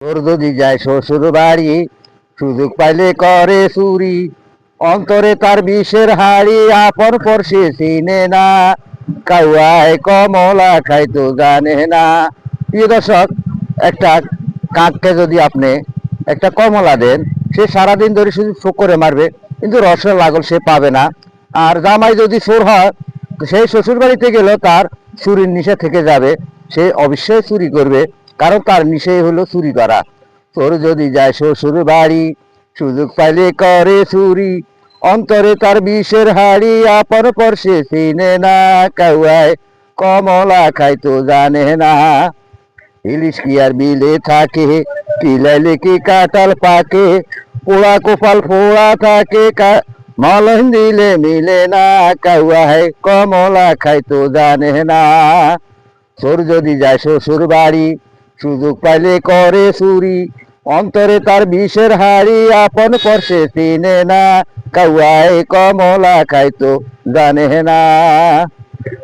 তোর যদি যায় শ্বশুর বাড়ি, সুযোগ পাইলে করে চুরি, অন্তরে তার বিষের হাড়ি, আপন পর সে চিনে না, কাউয়ায় কমলা খাইতো জানে না। প্রিয় দর্শক, একটা কাককে যদি আপনি একটা কমলা দেন, সে সারাদিন ধরে শুধু শোক করে মারবে, কিন্তু রসের লাগল সে পাবে না। আর জামাই যদি চোর হয়, তো সেই শ্বশুর বাড়িতে গেলেও তার চুরির নিশে থেকে যাবে, সে অবশ্যই চুরি করবে, কারণ তার নিশে হলো চুরি করা। তোর যদি যায় শ্বশুর বাড়ি, সুযোগ পাইলে করে চুরি, অন্তরে তার বিষের হাড়ি, আপন পর সে চিনে না, কাউয়ায় কমলা খাইতো জানে না। ইলিশ কি আর বিলে থাকে, পিলাইলে কি কাঁঠাল পাকে, পোড়া কপাল পোড়া থাকে, মলন দিলে মিলে না, কাউয়ায় কমলা খাইতো জানে না। চোর যদি যায় শ্বশুর বাড়ি, সুযোগ পাইলে করে চুরি, অন্তরে তার বিষের হাড়ি, আপন পর সে চিনে না, কাউয়ায় কমলা খাইতো জানে না।